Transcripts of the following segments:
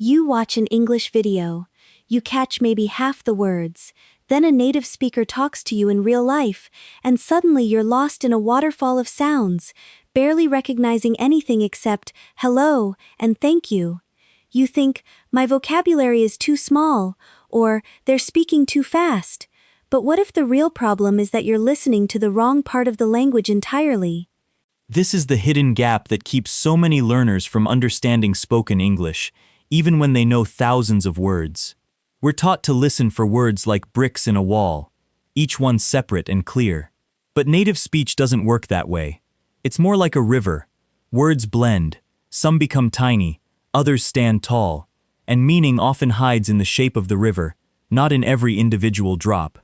You watch an English video. You catch maybe half the words. Then a native speaker talks to you in real life, and suddenly you're lost in a waterfall of sounds, barely recognizing anything except hello and thank you. You think, my vocabulary is too small, or they're speaking too fast. But what if the real problem is that you're listening to the wrong part of the language entirely? This is the hidden gap that keeps so many learners from understanding spoken English, even when they know thousands of words. We're taught to listen for words like bricks in a wall, each one separate and clear. But native speech doesn't work that way. It's more like a river. Words blend, some become tiny, others stand tall, and meaning often hides in the shape of the river, not in every individual drop.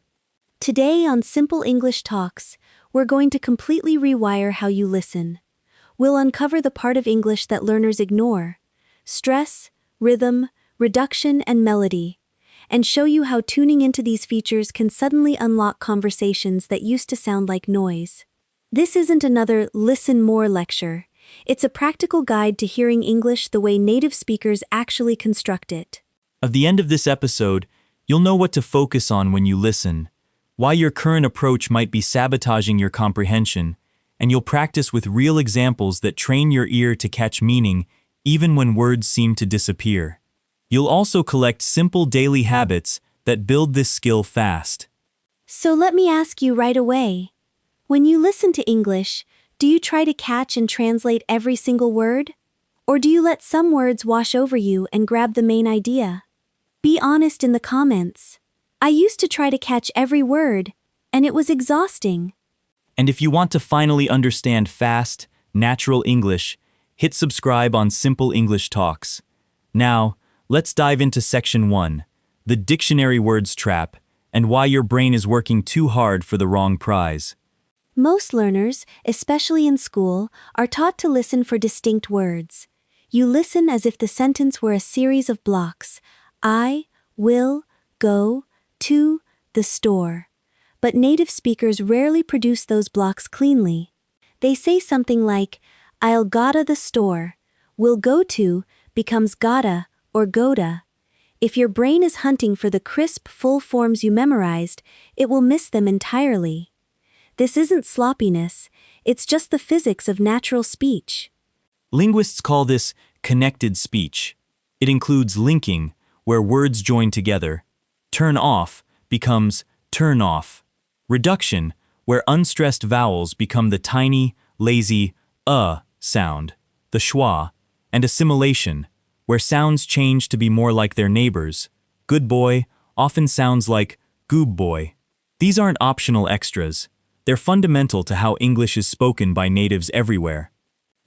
Today on Simple English Talks, we're going to completely rewire how you listen. We'll uncover the part of English that learners ignore: stress, rhythm, reduction, and melody, and show you how tuning into these features can suddenly unlock conversations that used to sound like noise. This isn't another listen more lecture. It's a practical guide to hearing English the way native speakers actually construct it. At the end of this episode, you'll know what to focus on when you listen, why your current approach might be sabotaging your comprehension, and you'll practice with real examples that train your ear to catch meaning even when words seem to disappear. You'll also collect simple daily habits that build this skill fast. So let me ask you right away. When you listen to English, do you try to catch and translate every single word? Or do you let some words wash over you and grab the main idea? Be honest in the comments. I used to try to catch every word, and it was exhausting. And if you want to finally understand fast, natural English, hit subscribe on Simple English Talks. Now, let's dive into Section 1, the dictionary words trap, and why your brain is working too hard for the wrong prize. Most learners, especially in school, are taught to listen for distinct words. You listen as if the sentence were a series of blocks. I will go to the store. But native speakers rarely produce those blocks cleanly. They say something like, I'll gotta the store. Will go to becomes gotta or goda. If your brain is hunting for the crisp, full forms you memorized, it will miss them entirely. This isn't sloppiness, it's just the physics of natural speech. Linguists call this connected speech. It includes linking, where words join together. Turn off becomes turn off. Reduction, where unstressed vowels become the tiny, lazy sound, the schwa. And assimilation, where sounds change to be more like their neighbors. Good boy often sounds like goob boy. These aren't optional extras. They're fundamental to how English is spoken by natives everywhere.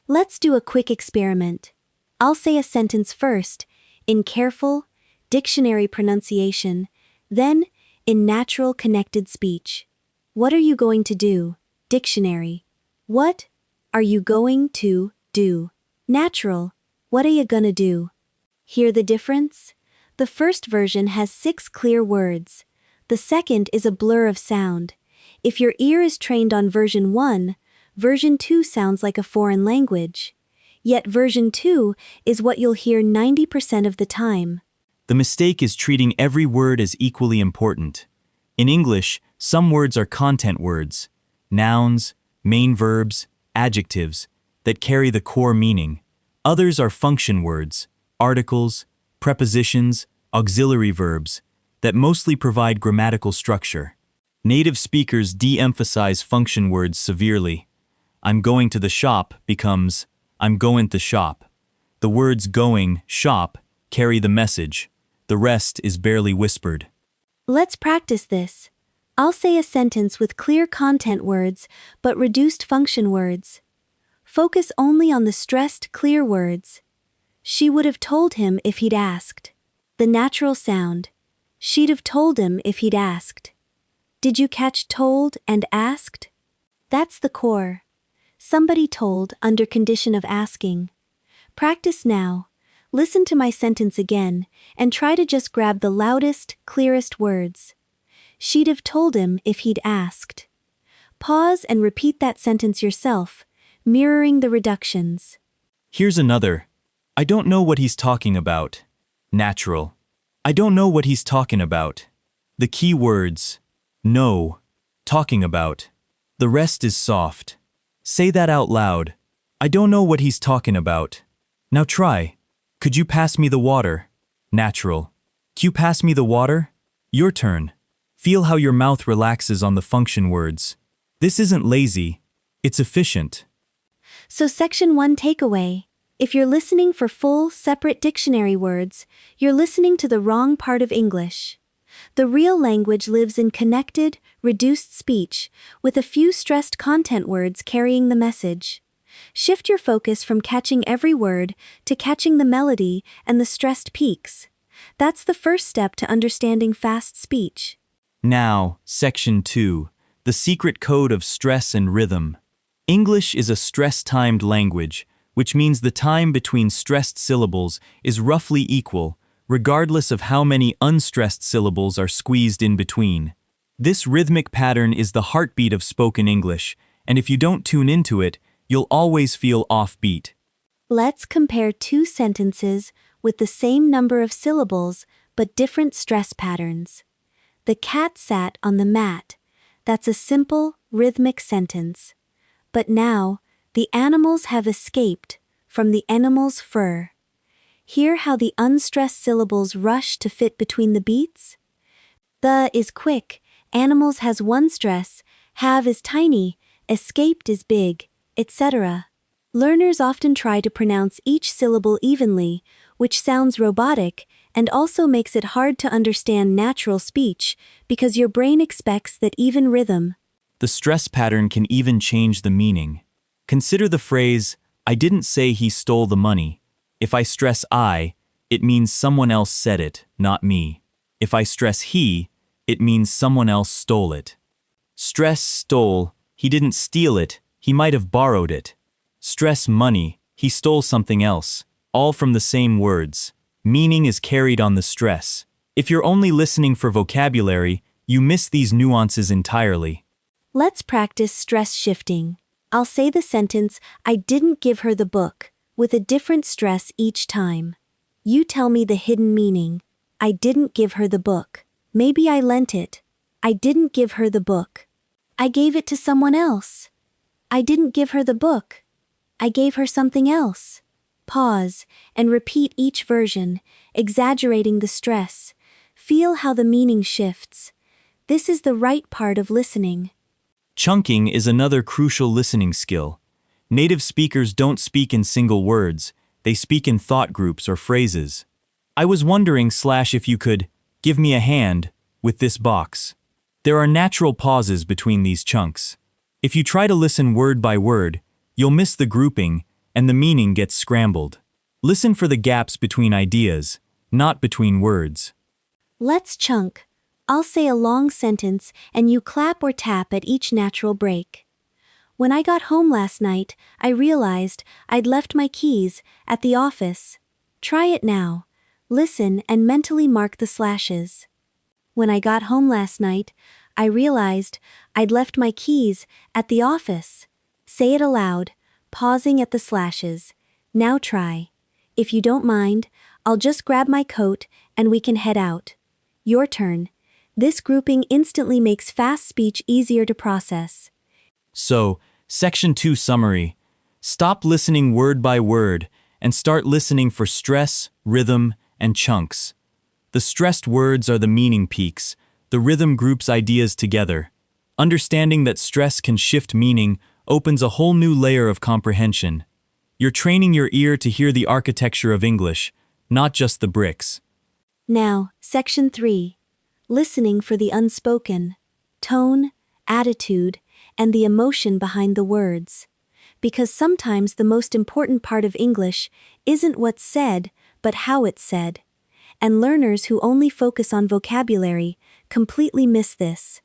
Let's do a quick experiment. I'll say a sentence first, in careful, dictionary pronunciation, then in natural connected speech. What are you going to do? Dictionary. What are you going to do? Natural. What are you gonna do? Hear the difference? The first version has 6 clear words. The second is a blur of sound. If your ear is trained on version 1, version 2 sounds like a foreign language. Yet version 2 is what you'll hear 90% of the time. The mistake is treating every word as equally important. In English, some words are content words, nouns, main verbs, adjectives, that carry the core meaning. Others are function words, articles, prepositions, auxiliary verbs, that mostly provide grammatical structure. Native speakers de-emphasize function words severely. I'm going to the shop becomes I'm going to shop. The words going, shop, carry the message. The rest is barely whispered. Let's practice this. I'll say a sentence with clear content words, but reduced function words. Focus only on the stressed, clear words. She would have told him if he'd asked. The natural sound. She'd have told him if he'd asked. Did you catch told and asked? That's the core. Somebody told under condition of asking. Practice now. Listen to my sentence again, and try to just grab the loudest, clearest words. She'd have told him if he'd asked. Pause and repeat that sentence yourself, mirroring the reductions. Here's another. I don't know what he's talking about. Natural. I don't know what he's talking about. The key words. No. Talking about. The rest is soft. Say that out loud. I don't know what he's talking about. Now try. Could you pass me the water? Natural. Can you pass me the water? Your turn. Feel how your mouth relaxes on the function words. This isn't lazy. It's efficient. So section 1 takeaway. If you're listening for full, separate dictionary words, you're listening to the wrong part of English. The real language lives in connected, reduced speech, with a few stressed content words carrying the message. Shift your focus from catching every word to catching the melody and the stressed peaks. That's the first step to understanding fast speech. Now, section 2. The secret code of stress and rhythm. English is a stress-timed language, which means the time between stressed syllables is roughly equal, regardless of how many unstressed syllables are squeezed in between. This rhythmic pattern is the heartbeat of spoken English, and if you don't tune into it, you'll always feel offbeat. Let's compare two sentences with the same number of syllables but different stress patterns. The cat sat on the mat. That's a simple, rhythmic sentence. But now, the animals have escaped from the animal's fur. Hear how the unstressed syllables rush to fit between the beats? The is quick, animals has one stress, have is tiny, escaped is big, etc. Learners often try to pronounce each syllable evenly, which sounds robotic and also makes it hard to understand natural speech because your brain expects that even rhythm. The stress pattern can even change the meaning. Consider the phrase, I didn't say he stole the money. If I stress I, it means someone else said it, not me. If I stress he, it means someone else stole it. Stress stole, he didn't steal it, he might have borrowed it. Stress money, he stole something else, all from the same words. Meaning is carried on the stress. If you're only listening for vocabulary, you miss these nuances entirely. Let's practice stress shifting. I'll say the sentence, I didn't give her the book, with a different stress each time. You tell me the hidden meaning. I didn't give her the book. Maybe I lent it. I didn't give her the book. I gave it to someone else. I didn't give her the book. I gave her something else. Pause and repeat each version, exaggerating the stress. Feel how the meaning shifts. This is the right part of listening. Chunking is another crucial listening skill. Native speakers don't speak in single words, they speak in thought groups or phrases. I was wondering if you could give me a hand with this box. There are natural pauses between these chunks. If you try to listen word by word, you'll miss the grouping and the meaning gets scrambled. Listen for the gaps between ideas, not between words. Let's chunk. I'll say a long sentence and you clap or tap at each natural break. When I got home last night, I realized I'd left my keys at the office. Try it now. Listen and mentally mark the slashes. When I got home last night, I realized I'd left my keys at the office. Say it aloud, pausing at the slashes. Now try. If you don't mind, I'll just grab my coat and we can head out. Your turn. This grouping instantly makes fast speech easier to process. So, Section 2 summary. Stop listening word by word and start listening for stress, rhythm, and chunks. The stressed words are the meaning peaks. The rhythm groups ideas together. Understanding that stress can shift meaning opens a whole new layer of comprehension. You're training your ear to hear the architecture of English, not just the bricks. Now, Section 3. Listening for the unspoken. Tone, attitude, and the emotion behind the words. Because sometimes the most important part of English isn't what's said, but how it's said. And learners who only focus on vocabulary completely miss this.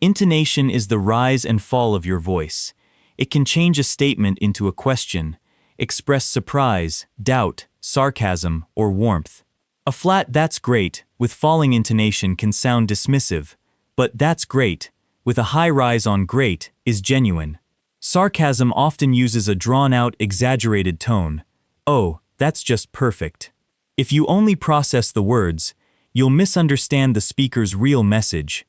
Intonation is the rise and fall of your voice. It can change a statement into a question, express surprise, doubt, sarcasm, or warmth. A flat "that's great" with falling intonation can sound dismissive, but "that's great" with a high rise on "great" is genuine. Sarcasm often uses a drawn-out, exaggerated tone. Oh, that's just perfect. If you only process the words, you'll misunderstand the speaker's real message.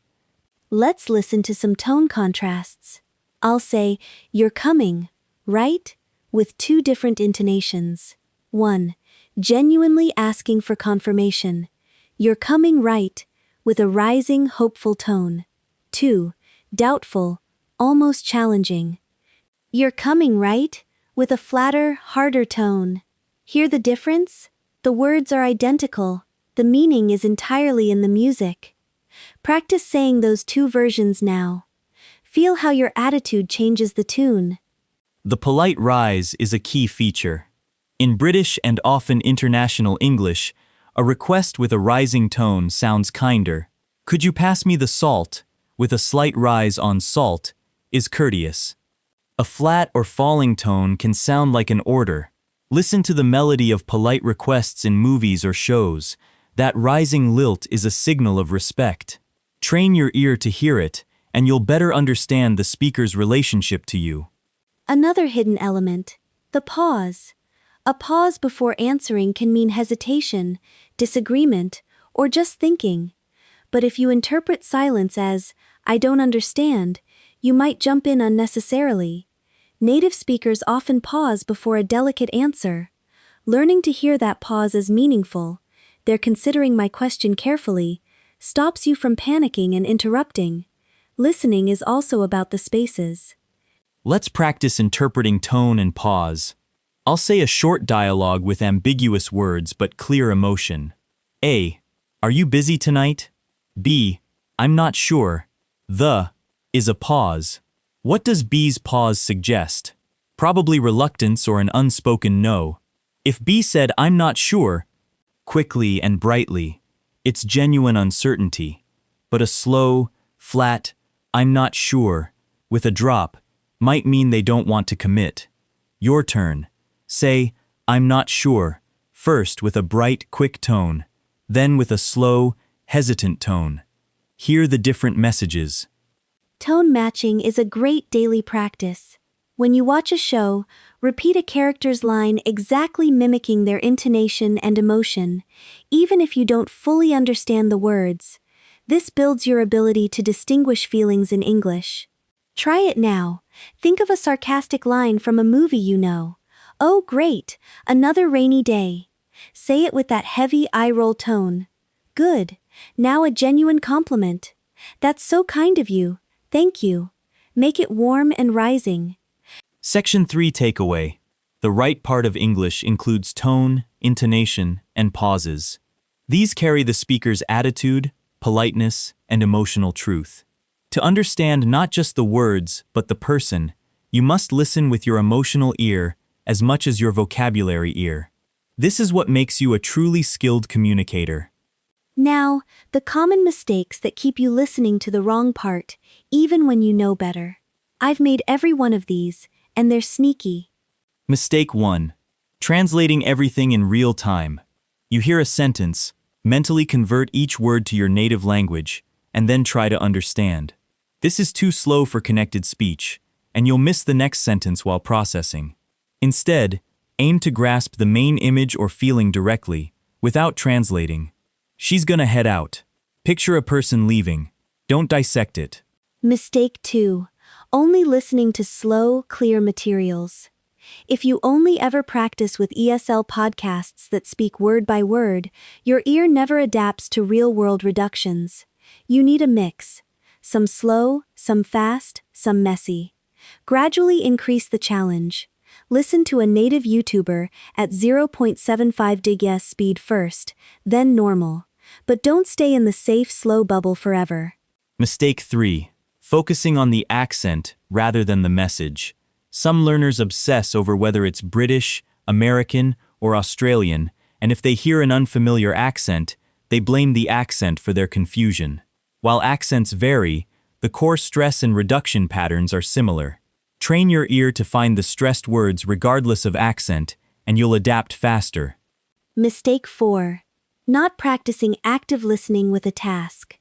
Let's listen to some tone contrasts. I'll say, "You're coming, right?" with two different intonations. 1. Genuinely asking for confirmation. "You're coming, right?" with a rising, hopeful tone. 2. Doubtful, almost challenging. "You're coming, right?" with a flatter, harder tone. Hear the difference? The words are identical. The meaning is entirely in the music. Practice saying those two versions now. Feel how your attitude changes the tune. The polite rise is a key feature. In British and often international English, a request with a rising tone sounds kinder. "Could you pass me the salt?" with a slight rise on salt is courteous. A flat or falling tone can sound like an order. Listen to the melody of polite requests in movies or shows. That rising lilt is a signal of respect. Train your ear to hear it, and you'll better understand the speaker's relationship to you. Another hidden element, the pause. A pause before answering can mean hesitation, disagreement, or just thinking. But if you interpret silence as, "I don't understand," you might jump in unnecessarily. Native speakers often pause before a delicate answer. Learning to hear that pause as meaningful, "They're considering my question carefully," stops you from panicking and interrupting. Listening is also about the spaces. Let's practice interpreting tone and pause. I'll say a short dialogue with ambiguous words but clear emotion. A. Are you busy tonight? B. I'm not sure. The is a pause. What does B's pause suggest? Probably reluctance or an unspoken no. If B said, "I'm not sure," quickly and brightly, it's genuine uncertainty. But a slow, flat, "I'm not sure," with a drop, might mean they don't want to commit. Your turn. Say, "I'm not sure," first with a bright, quick tone, then with a slow, hesitant tone. Hear the different messages. Tone matching is a great daily practice. When you watch a show, repeat a character's line exactly mimicking their intonation and emotion, even if you don't fully understand the words. This builds your ability to distinguish feelings in English. Try it now. Think of a sarcastic line from a movie you know. "Oh, great, another rainy day." Say it with that heavy eye-roll tone. Good. Now a genuine compliment. "That's so kind of you. Thank you." Make it warm and rising. Section 3 takeaway. The right part of English includes tone, intonation, and pauses. These carry the speaker's attitude, politeness, and emotional truth. To understand not just the words, but the person, you must listen with your emotional ear as much as your vocabulary ear. This is what makes you a truly skilled communicator. Now, the common mistakes that keep you listening to the wrong part, even when you know better. I've made every one of these, and they're sneaky. Mistake 1. Translating everything in real time. You hear a sentence, mentally convert each word to your native language, and then try to understand. This is too slow for connected speech, and you'll miss the next sentence while processing. Instead, aim to grasp the main image or feeling directly, without translating. She's gonna head out. Picture a person leaving. Don't dissect it. Mistake 2. Only listening to slow, clear materials. If you only ever practice with ESL podcasts that speak word by word, your ear never adapts to real-world reductions. You need a mix. Some slow, some fast, some messy. Gradually increase the challenge. Listen to a native YouTuber at 0.75 DGS speed first, then normal. But don't stay in the safe, slow bubble forever. Mistake 3. Focusing on the accent rather than the message. Some learners obsess over whether it's British, American, or Australian, and if they hear an unfamiliar accent, they blame the accent for their confusion. While accents vary, the core stress and reduction patterns are similar. Train your ear to find the stressed words regardless of accent, and you'll adapt faster. Mistake 4. Not practicing active listening with a task.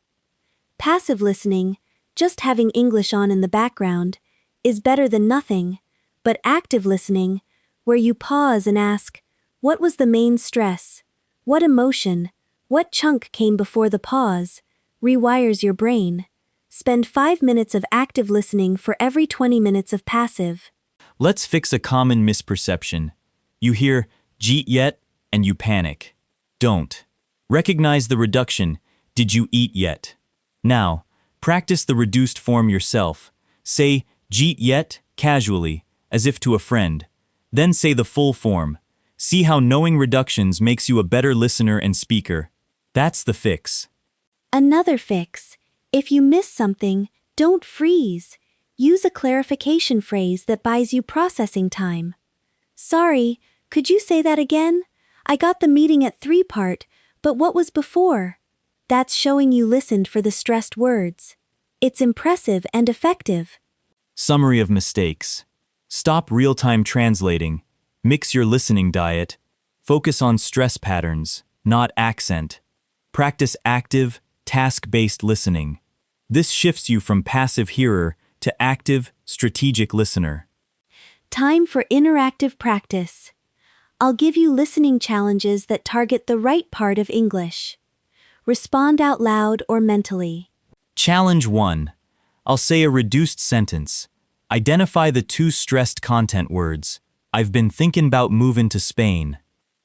Passive listening, just having English on in the background, is better than nothing, but active listening, where you pause and ask, "What was the main stress?" What emotion, what chunk came before the pause, rewires your brain. Spend 5 minutes of active listening for every 20 minutes of passive. Let's fix a common misperception. You hear, "Jeet yet?" and you panic. Don't. Recognize the reduction, "Did you eat yet?" Now, practice the reduced form yourself. Say, "Jeet yet?" casually, as if to a friend. Then say the full form. See how knowing reductions makes you a better listener and speaker. That's the fix. Another fix. If you miss something, don't freeze. Use a clarification phrase that buys you processing time. Sorry, could you say that again? I got the meeting at 3 part, but what was before? That's showing you listened for the stressed words. It's impressive and effective. Summary of mistakes. Stop real-time translating. Mix your listening diet. Focus on stress patterns, not accent. Practice active, task-based listening. This shifts you from passive hearer to active, strategic listener. Time for interactive practice. I'll give you listening challenges that target the right part of English. Respond out loud or mentally. Challenge 1. I'll say a reduced sentence. Identify the 2 stressed content words. I've been thinking 'bout moving to Spain.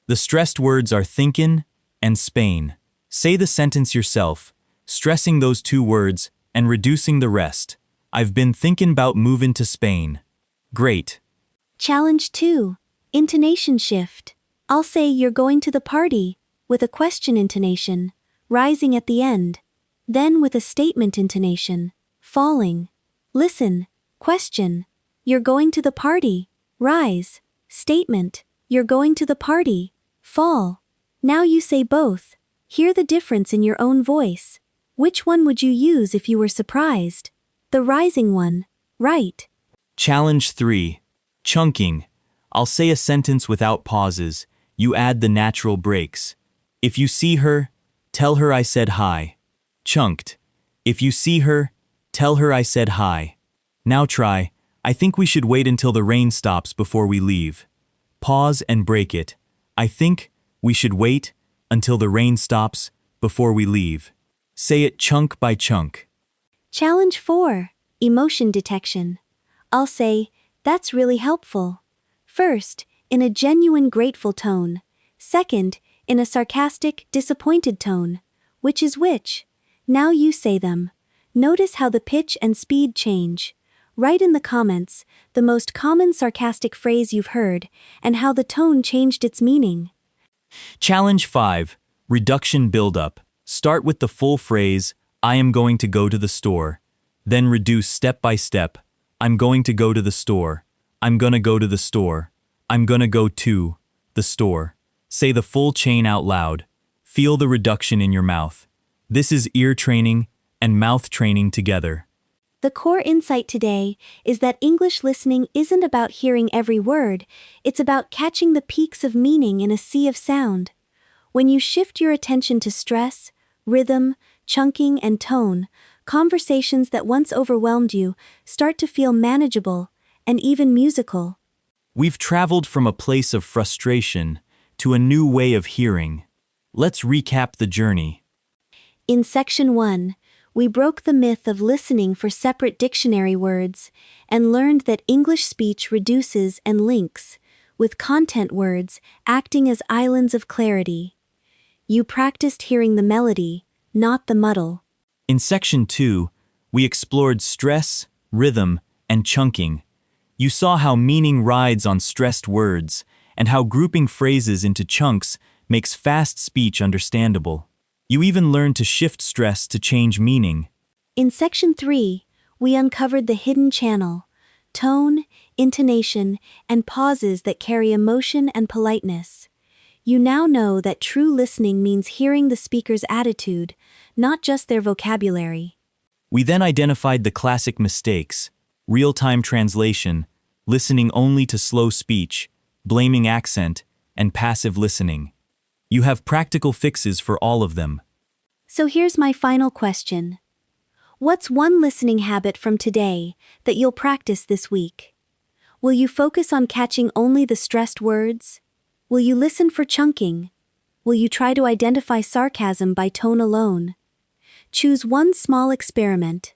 The stressed words are thinkin' and Spain. Say the sentence yourself, stressing those 2 words and reducing the rest. I've been thinking 'bout moving to Spain. Great. Challenge 2. Intonation shift. I'll say you're going to the party, with a question intonation, rising at the end. Then with a statement intonation, falling. Listen, question. You're going to the party, rise. Statement. You're going to the party, fall. Now you say both. Hear the difference in your own voice. Which one would you use if you were surprised? The rising one, right. Challenge 3. Chunking. I'll say a sentence without pauses. You add the natural breaks. If you see her, tell her I said hi. Chunked. If you see her, tell her I said hi. Now try, I think we should wait until the rain stops before we leave. Pause and break it. I think we should wait until the rain stops before we leave. Say it chunk by chunk. Challenge 4. Emotion detection. I'll say, that's really helpful. First, in a genuine grateful tone. Second, in a sarcastic, disappointed tone. Which is which? Now you say them. Notice how the pitch and speed change. Write in the comments the most common sarcastic phrase you've heard and how the tone changed its meaning. Challenge 5. Reduction buildup. Start with the full phrase, I am going to go to the store. Then reduce step by step. I'm going to go to the store. I'm gonna go to the store. I'm gonna go to the store. Say the full chain out loud. Feel the reduction in your mouth. This is ear training and mouth training together. The core insight today is that English listening isn't about hearing every word, it's about catching the peaks of meaning in a sea of sound. When you shift your attention to stress, rhythm, chunking, and tone, conversations that once overwhelmed you start to feel manageable and even musical. We've traveled from a place of frustration to a new way of hearing. Let's recap the journey. In Section 1, we broke the myth of listening for separate dictionary words and learned that English speech reduces and links, with content words acting as islands of clarity. You practiced hearing the melody, not the muddle. In Section 2, we explored stress, rhythm, and chunking. You saw how meaning rides on stressed words and how grouping phrases into chunks makes fast speech understandable. You even learned to shift stress to change meaning. In Section 3, we uncovered the hidden channel, tone, intonation, and pauses that carry emotion and politeness. You now know that true listening means hearing the speaker's attitude, not just their vocabulary. We then identified the classic mistakes: real-time translation, listening only to slow speech, blaming accent, and passive listening. You have practical fixes for all of them. So here's my final question. What's one listening habit from today that you'll practice this week? Will you focus on catching only the stressed words? Will you listen for chunking? Will you try to identify sarcasm by tone alone? Choose one small experiment.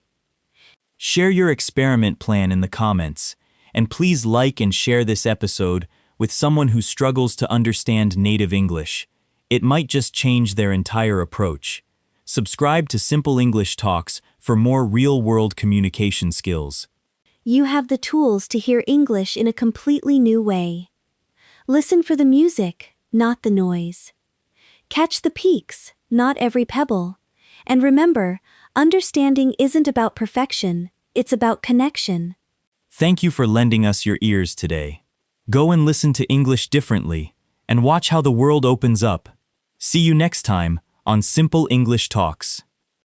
Share your experiment plan in the comments, and please like and share this episode with someone who struggles to understand native English. It might just change their entire approach. Subscribe to Simple English Talks for more real-world communication skills. You have the tools to hear English in a completely new way. Listen for the music, not the noise. Catch the peaks, not every pebble. And remember, understanding isn't about perfection, it's about connection. Thank you for lending us your ears today. Go and listen to English differently, and watch how the world opens up. See you next time on Simple English Talks.